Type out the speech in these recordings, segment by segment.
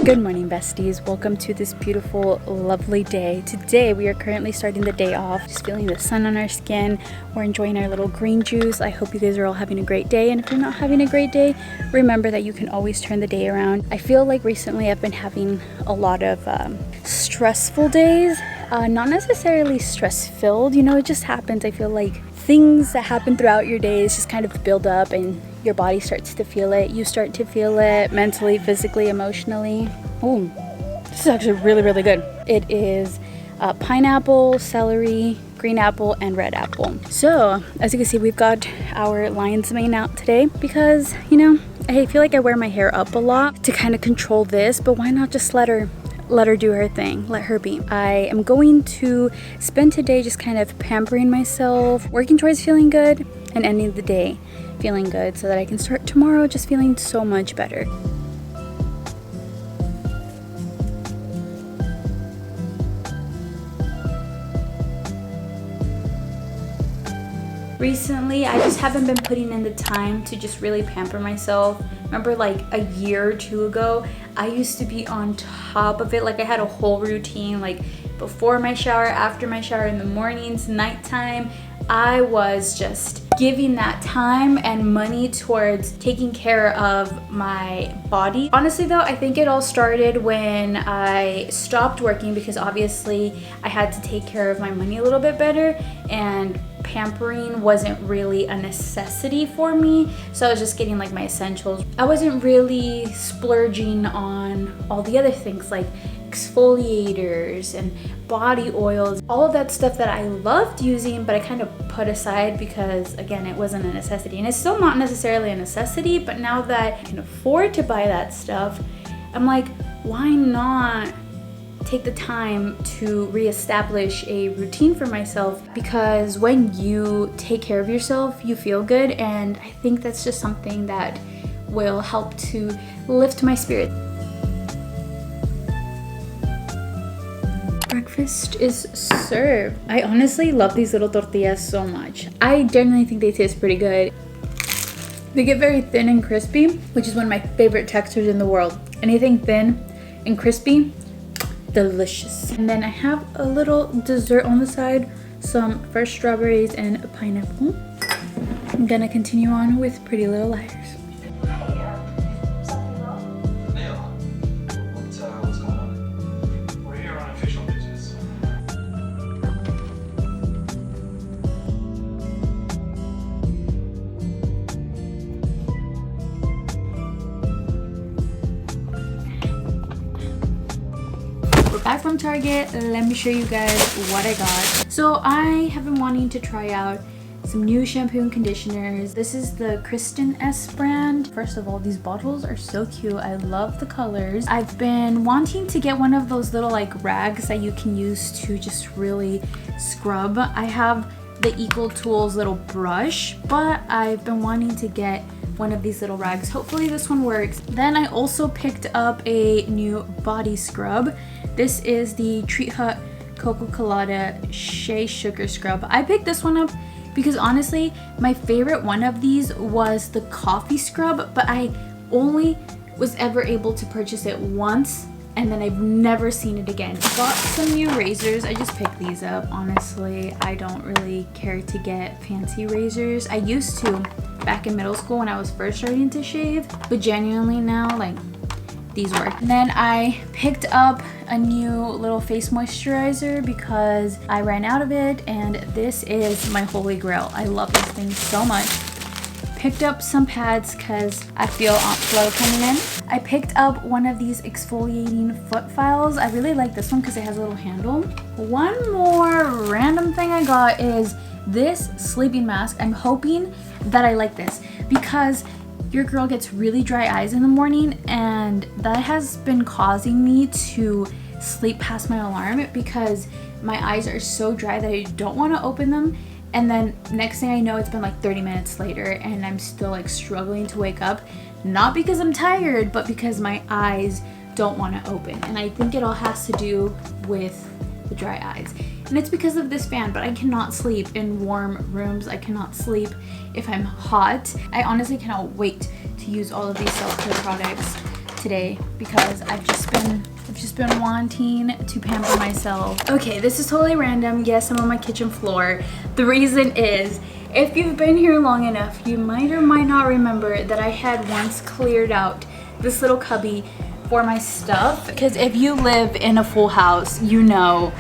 Good morning, besties. Welcome to this beautiful, lovely day. Today, we are currently starting the day off, just feeling the sun on our skin. We're enjoying our little green juice. I hope you guys are all having a great day. And if you're not having a great day, remember that you can always turn the day around. I feel like recently I've been having a lot of stressful days. Not necessarily stress-filled, it just happens. I feel like things that happen throughout your days just kind of build up and your body starts to feel it. You start to feel it mentally, physically, emotionally. Oh, this is actually really, really good. It is pineapple, celery, green apple, and red apple. So, as you can see, we've got our lion's mane out today because, I feel like I wear my hair up a lot to kind of control this, but why not just let her do her thing, let her be. I am going to spend today just kind of pampering myself, working towards feeling good, and ending the day feeling good so that I can start tomorrow just feeling so much better. Recently, I just haven't been putting in the time to just really pamper myself. Remember like a year or two ago, I used to be on top of it. Like I had a whole routine, like before my shower, after my shower, in the mornings, nighttime. I was just giving that time and money towards taking care of my body. Honestly though, I think it all started when I stopped working because obviously I had to take care of my money a little bit better, and pampering wasn't really a necessity for me, so I was just getting like my essentials. I wasn't really splurging on all the other things like exfoliators and body oils, all of that stuff that I loved using, but I kind of put aside because again, it wasn't a necessity, and it's still not necessarily a necessity, but now that I can afford to buy that stuff, I'm like, why not take the time to reestablish a routine for myself? Because when you take care of yourself, you feel good, and I think that's just something that will help to lift my spirit. Breakfast is served. I honestly love these little tortillas so much. I genuinely think they taste pretty good. They get very thin and crispy, which is one of my favorite textures in the world. Anything thin and crispy, delicious. And then I have a little dessert on the side, some fresh strawberries and a pineapple. I'm gonna continue on with Pretty Little Liars. What's going on? We're here on official business. We're back from Target. Let me show you guys what I got. So I have been wanting to try out some new shampoo and conditioners. This is the Kristen S brand. First of all, these bottles are so cute. I love the colors. I've been wanting to get one of those little like rags that you can use to just really scrub. I have the Equal Tools little brush, but I've been wanting to get one of these little rags. Hopefully this one works. Then I also picked up a new body scrub. This is the Treat Hut Cocoa Colada Shea Sugar Scrub. I picked this one up because honestly, my favorite one of these was the coffee scrub, but I only was ever able to purchase it once, and then I've never seen it again. Got some new razors. I just picked these up. Honestly, I don't really care to get fancy razors. I used to back in middle school when I was first starting to shave, but genuinely now, like, these work. And then I picked up a new little face moisturizer because I ran out of it, and this is my holy grail. I love this thing so much. Picked up some pads because I feel Aunt Flo coming in. I picked up one of these exfoliating foot files. I really like this one because it has a little handle. One more random thing I got is this sleeping mask. I'm hoping that I like this because your girl gets really dry eyes in the morning, and that has been causing me to sleep past my alarm because my eyes are so dry that I don't want to open them. And then next thing I know, it's been like 30 minutes later and I'm still like struggling to wake up. Not because I'm tired, but because my eyes don't want to open. And I think it all has to do with the dry eyes. And it's because of this fan, but I cannot sleep in warm rooms. I cannot sleep if I'm hot. I honestly cannot wait to use all of these self-care products today because I've just been wanting to pamper myself. Okay, this is totally random. Yes, I'm on my kitchen floor. The reason is, if you've been here long enough, you might or might not remember that I had once cleared out this little cubby for my stuff. Because if you live in a full house, you know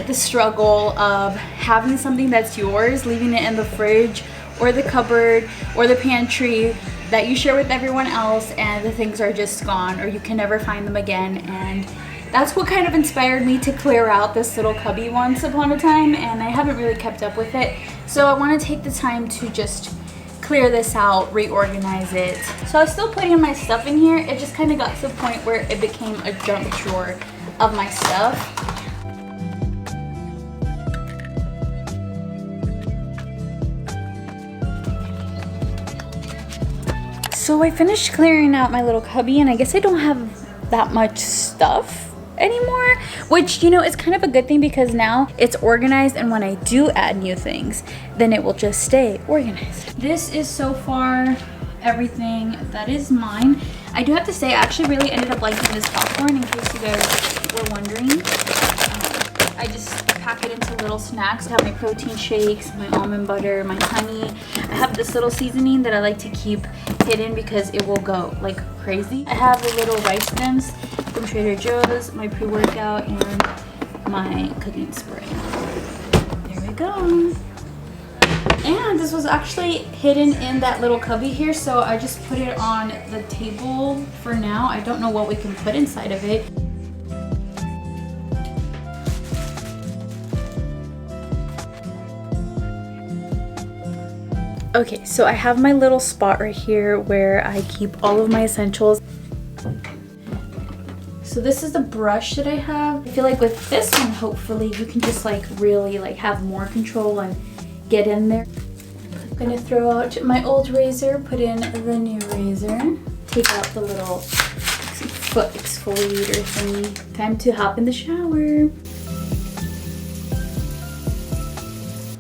the struggle of having something that's yours, leaving it in the fridge or the cupboard or the pantry that you share with everyone else, and the things are just gone or you can never find them again. And that's what kind of inspired me to clear out this little cubby once upon a time, and I haven't really kept up with it. So I want to take the time to just clear this out, reorganize it. So I was still putting my stuff in here. It just kind of got to the point where it became a junk drawer of my stuff. So I finished clearing out my little cubby, and I guess I don't have that much stuff anymore, which, you know, is kind of a good thing because now it's organized, and when I do add new things, then it will just stay organized. This is so far everything that is mine. I do have to say, I actually really ended up liking this popcorn, in case you guys were wondering. I just pack it into little snacks. I have my protein shakes, my almond butter, my honey. I have this little seasoning that I like to keep hidden because it will go like crazy. I have the little rice stems from Trader Joe's, my pre-workout, and my cooking spray. There we go. And this was actually hidden in that little cubby here, so I just put it on the table for now. I don't know what we can put inside of it. Okay, so I have my little spot right here where I keep all of my essentials. So this is the brush that I have. I feel like with this one, hopefully you can just like really like have more control and get in there. I'm gonna throw out my old razor, put in the new razor, take out the little foot exfoliator thingy. Time to hop in the shower.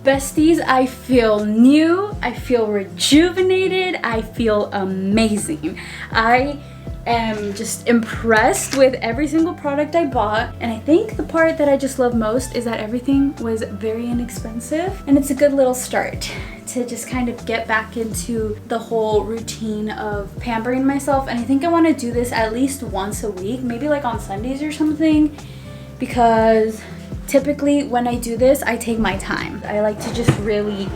Besties, I feel new, I feel rejuvenated, I feel amazing. I am just impressed with every single product I bought, and I think the part that I just love most is that everything was very inexpensive, and it's a good little start to just kind of get back into the whole routine of pampering myself. And I think I want to do this at least once a week, maybe like on Sundays or something, because typically when I do this, I take my time. I like to just really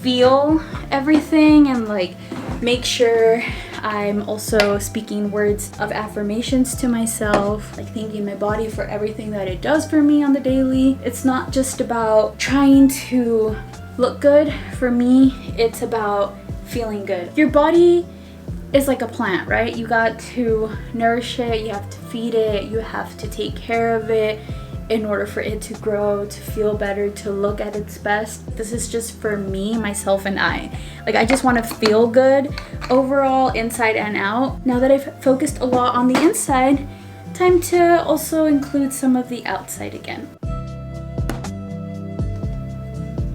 feel everything and like make sure I'm also speaking words of affirmations to myself, like thanking my body for everything that it does for me on the daily. It's not just about trying to look good. For me, it's about feeling good. Your body is like a plant, right? You got to nourish it, you have to feed it, you have to take care of it in order for it to grow, to feel better, to look at its best. This is just for me, myself, and I. Like, I just want to feel good overall, inside and out. Now that I've focused a lot on the inside, time to also include some of the outside again.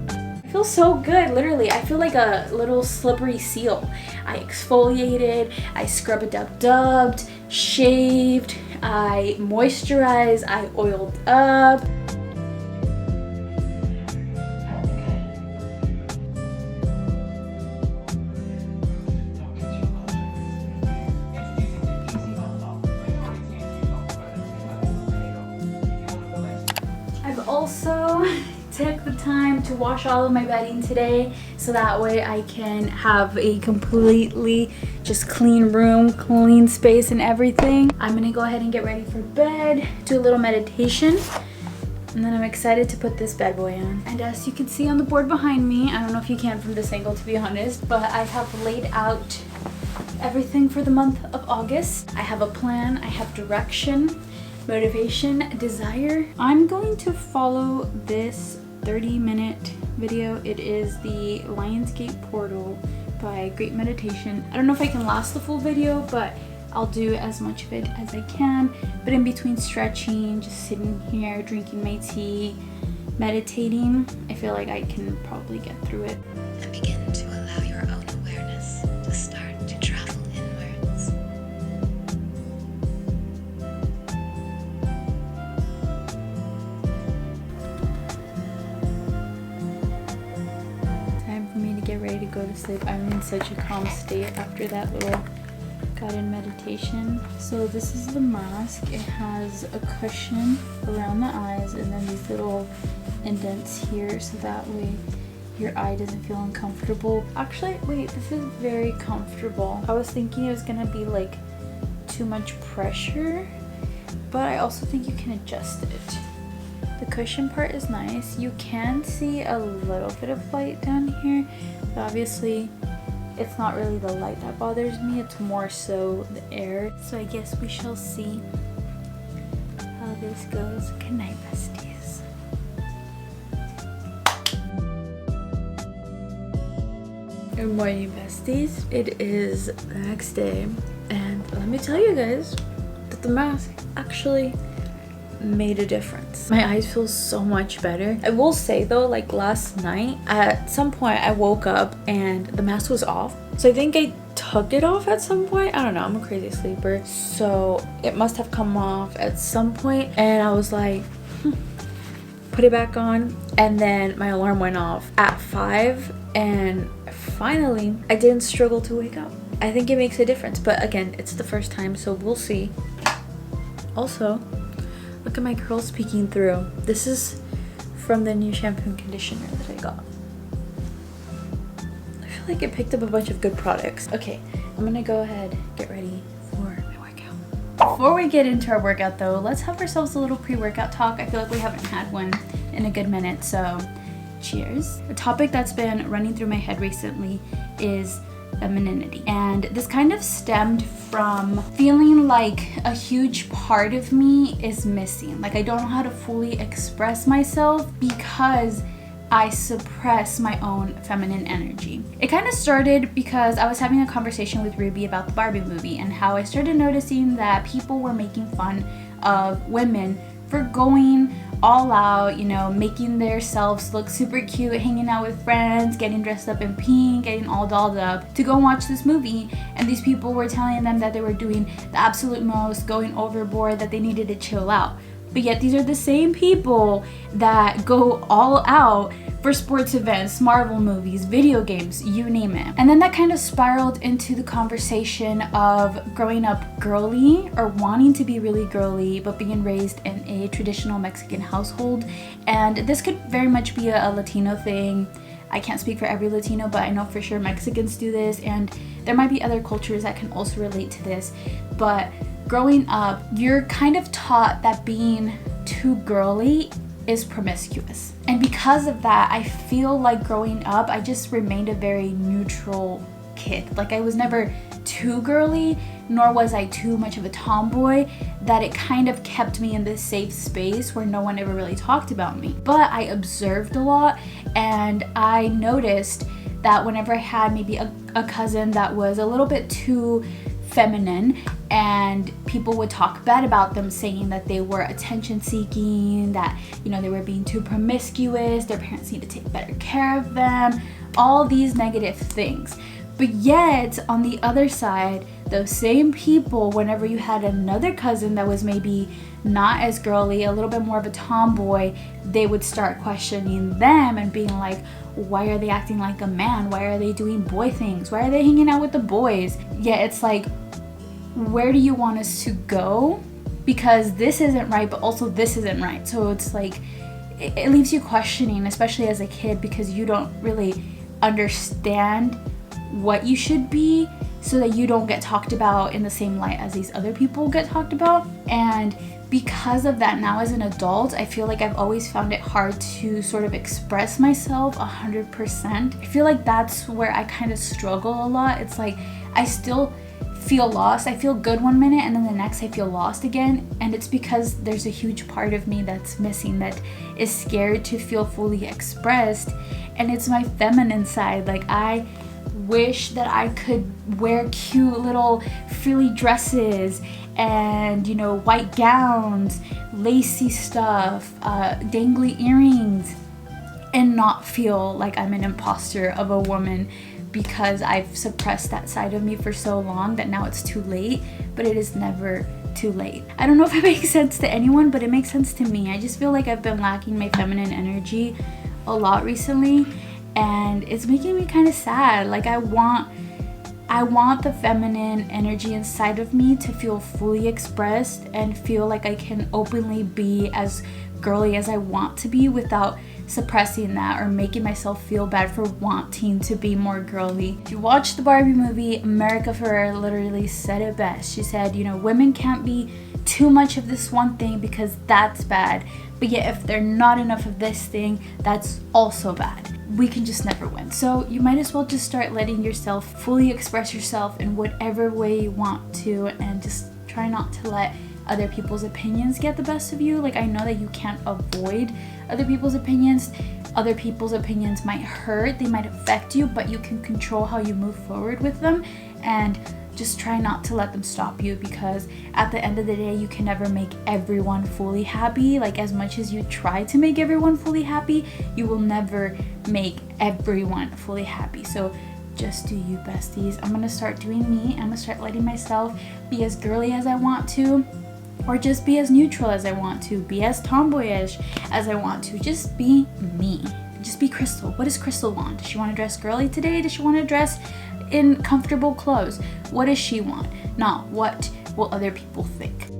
I feel so good, literally. I feel like a little slippery seal. I exfoliated, I scrub-a-dub-dubbed, shaved, I moisturized, I oiled up. I've also took the time to wash all of my bedding today, so that way I can have a completely just clean room, clean space and everything. I'm gonna go ahead and get ready for bed, do a little meditation, and then I'm excited to put this bad boy on. And as you can see on the board behind me, I don't know if you can from this angle to be honest, but I have laid out everything for the month of August. I have a plan, I have direction, motivation, desire. I'm going to follow this 30-minute video. It is the Lionsgate Portal by Great Meditation. I don't know if I can last the full video, but I'll do as much of it as I can. But in between stretching, just sitting here, drinking my tea, meditating, I feel like I can probably get through it. And begin to allow your own awareness to start to travel inwards. get ready to go to sleep. I'm in such a calm state after that little guided meditation. So this is the mask. It has a cushion around the eyes and then these little indents here, so that way your eye doesn't feel uncomfortable. Actually, wait, this is very comfortable. I was thinking it was gonna be like too much pressure, but I also think you can adjust it. The cushion part is nice. You can see a little bit of light down here, but obviously it's not really the light that bothers me, it's more so the air. So I guess we shall see how this goes. Good night, besties. Good morning, besties. It is the next day, and let me tell you guys that the mask actually made a difference. My eyes feel so much better. I will say though, like last night at some point I woke up and the mask was off, so I think I took it off at some point. I don't know, I'm a crazy sleeper, so it must have come off at some point, and I was like put it back on, and then my alarm went off at 5, and finally I didn't struggle to wake up. I think it makes a difference, but again, it's the first time, so we'll see. Also, look at my curls peeking through. This is from the new shampoo and conditioner that I got. I feel like I picked up a bunch of good products. Okay, I'm gonna go ahead, get ready for my workout. Before we get into our workout though, let's have ourselves a little pre-workout talk. I feel like we haven't had one in a good minute, so cheers. A topic that's been running through my head recently is femininity, and this kind of stemmed from feeling like a huge part of me is missing. Like I don't know how to fully express myself because I suppress my own feminine energy. It kind of started because I was having a conversation with Ruby about the Barbie movie and how I started noticing that people were making fun of women for going all out, you know, making themselves look super cute, hanging out with friends, getting dressed up in pink, getting all dolled up to go and watch this movie. And these people were telling them that they were doing the absolute most, going overboard, that they needed to chill out. But yet these are the same people that go all out for sports events, Marvel movies, video games, you name it. And then that kind of spiraled into the conversation of growing up girly, or wanting to be really girly, but being raised in a traditional Mexican household. And this could very much be a Latino thing. I can't speak for every Latino, but I know for sure Mexicans do this, and there might be other cultures that can also relate to this. But growing up, you're kind of taught that being too girly is promiscuous. And because of that, I feel like growing up, I just remained a very neutral kid. Like I was never too girly, nor was I too much of a tomboy, that it kind of kept me in this safe space where no one ever really talked about me. But I observed a lot, and I noticed that whenever I had maybe a cousin that was a little bit too feminine, and people would talk bad about them, saying that they were attention seeking, that, you know, they were being too promiscuous, their parents need to take better care of them, all these negative things. But yet on the other side, those same people, whenever you had another cousin that was maybe not as girly, a little bit more of a tomboy, they would start questioning them and being like, why are they acting like a man? Why are they doing boy things? Why are they hanging out with the boys? Yeah, it's like, where do you want us to go? Because this isn't right, but also this isn't right. So it's like, it leaves you questioning, especially as a kid, because you don't really understand what you should be, so that you don't get talked about in the same light as these other people get talked about. And because of that, now as an adult, I feel like I've always found it hard to sort of express myself 100%. I feel like that's where I kind of struggle a lot. It's like I still feel lost. I feel good one minute, and then the next I feel lost again. And it's because there's a huge part of me that's missing, that is scared to feel fully expressed. And it's my feminine side. Like I wish that I could wear cute little frilly dresses and, you know, white gowns, lacy stuff, dangly earrings, and not feel like I'm an imposter of a woman, because I've suppressed that side of me for so long that now it's too late. But it is never too late. I don't know if it makes sense to anyone, but it makes sense to me. I just feel like I've been lacking my feminine energy a lot recently, and it's making me kind of sad. Like I want the feminine energy inside of me to feel fully expressed and feel like I can openly be as girly as I want to be without suppressing that or making myself feel bad for wanting to be more girly. If you watch the Barbie movie, America Ferrera literally said it best. She said, you know, women can't be too much of this one thing because that's bad, but yet if they're not enough of this thing, that's also bad. We can just never win. So you might as well just start letting yourself fully express yourself in whatever way you want to, and just try not to let other people's opinions get the best of you. Like, I know that you can't avoid other people's opinions. Other people's opinions might hurt, they might affect you, but you can control how you move forward with them, and just try not to let them stop you, because at the end of the day, you can never make everyone fully happy. Like, as much as you try to make everyone fully happy, you will never make everyone fully happy. So just do you, besties. I'm gonna start doing me. I'm gonna start letting myself be as girly as I want to, or just be as neutral as I want to, be as tomboyish as I want to. Just be me. Just be Crystal. What does Crystal want? Does she want to dress girly today? Does she want to dress in comfortable clothes? What does she want? Not what will other people think.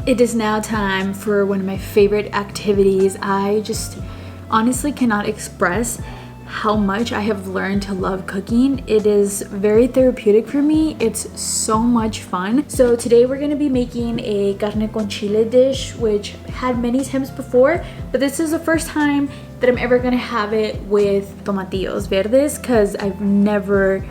It is now time for one of my favorite activities. I just honestly cannot express how much I have learned to love cooking. It is very therapeutic for me. It's so much fun. So today we're gonna be making a carne con chile dish, which had many times before, but this is the first time that I'm ever gonna have it with tomatillos verdes, because I've never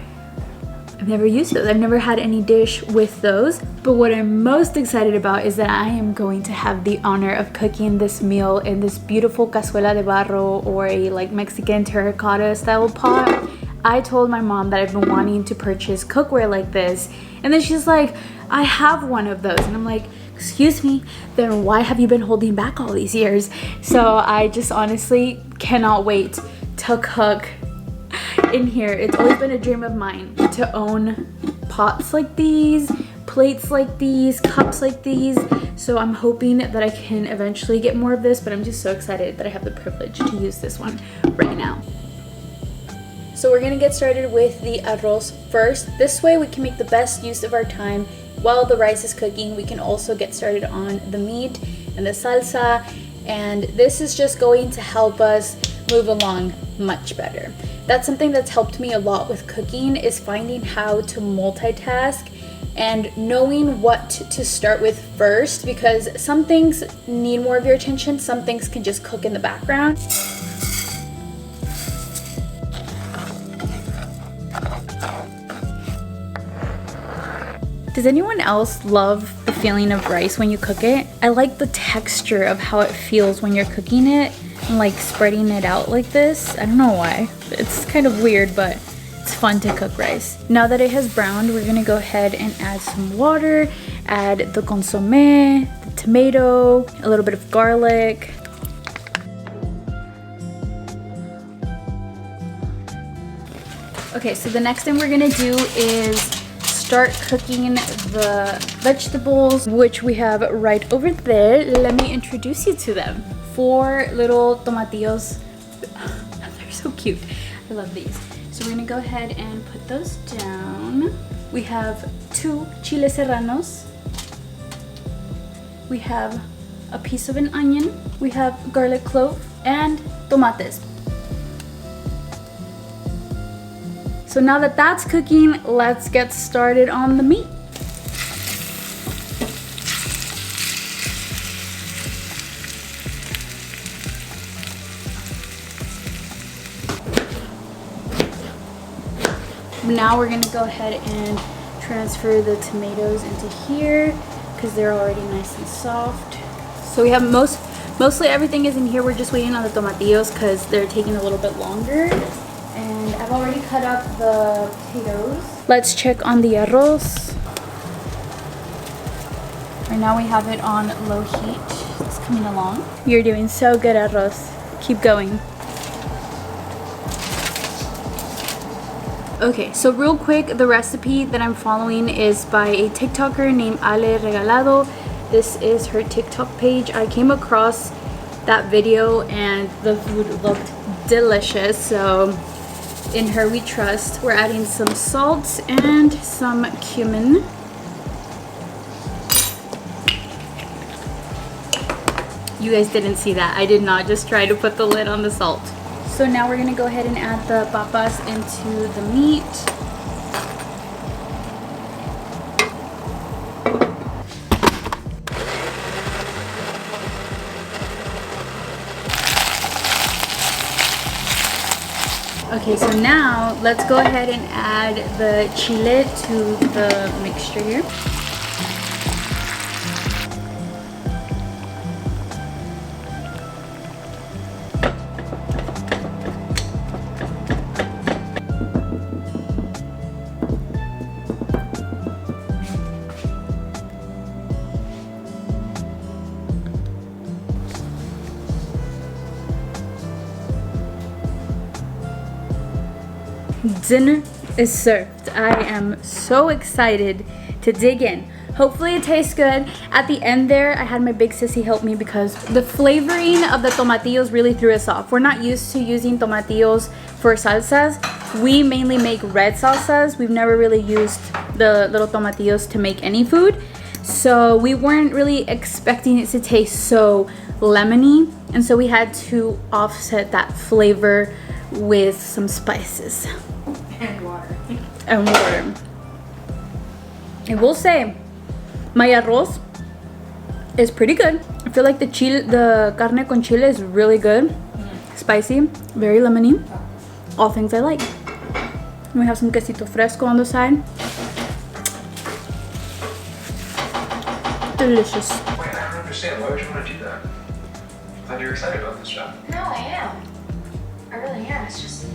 used those. I've never had any dish with those. But what I'm most excited about is that I am going to have the honor of cooking this meal in this beautiful cazuela de barro, or a like Mexican terracotta style pot. I told my mom that I've been wanting to purchase cookware like this, and then she's like, I have one of those. And I'm like, excuse me, then why have you been holding back all these years? So I just honestly cannot wait to cook in here. It's always been a dream of mine to own pots like these, plates like these, cups like these. So I'm hoping that I can eventually get more of this, but I'm just so excited that I have the privilege to use this one right now. So we're gonna get started with the arroz first. This way we can make the best use of our time while the rice is cooking. We can also get started on the meat and the salsa, and this is just going to help us move along much better. That's something that's helped me a lot with cooking, is finding how to multitask and knowing what to start with first, because some things need more of your attention, some things can just cook in the background. Does anyone else love the feeling of rice when you cook it? I like the texture of how it feels when you're cooking it and like spreading it out like this. I don't know why. It's kind of weird, but it's fun to cook rice. Now that it has browned, we're gonna go ahead and add some water, add the consommé, the tomato, a little bit of garlic. Okay, so the next thing we're gonna do is start cooking the vegetables, which we have right over there. Let me introduce you to them. 4 little tomatillos. They're so cute. I love these. So we're gonna go ahead and put those down. We have 2 chiles serranos. We have a piece of an onion. We have garlic clove and tomates. So now that that's cooking, let's get started on the meat. Now we're gonna go ahead and transfer the tomatoes into here because they're already nice and soft. So we have mostly everything is in here. We're just waiting on the tomatillos because they're taking a little bit longer. And I've already cut up the potatoes. Let's check on the arroz. Right now we have it on low heat. It's coming along. You're doing so good, arroz. Keep going. Okay, so real quick, the recipe that I'm following is by a TikToker named Ale Regalado. This is her TikTok page. I came across that video and the food looked delicious, so in her we trust. We're adding some salt and some cumin. You guys didn't see that. I did not just try to put the lid on the salt. So now we're gonna go ahead and add the papas into the meat. Okay, so now let's go ahead and add the chile to the mixture here. Dinner is served. I am so excited to dig in. Hopefully it tastes good. At the end there, I had my big sissy help me because the flavoring of the tomatillos really threw us off. We're not used to using tomatillos for salsas. We mainly make red salsas. We've never really used the little tomatillos to make any food. So we weren't really expecting it to taste so lemony. And so we had to offset that flavor with some spices. And water. And water. I will say, my arroz is pretty good. I feel like the carne con chile is really good. Spicy, very lemony. All things I like. And we have some quesito fresco on the side. Delicious. Wait, I don't understand. Why would you want to do that? I thought you were excited about this job. No, I am. I really am. It's just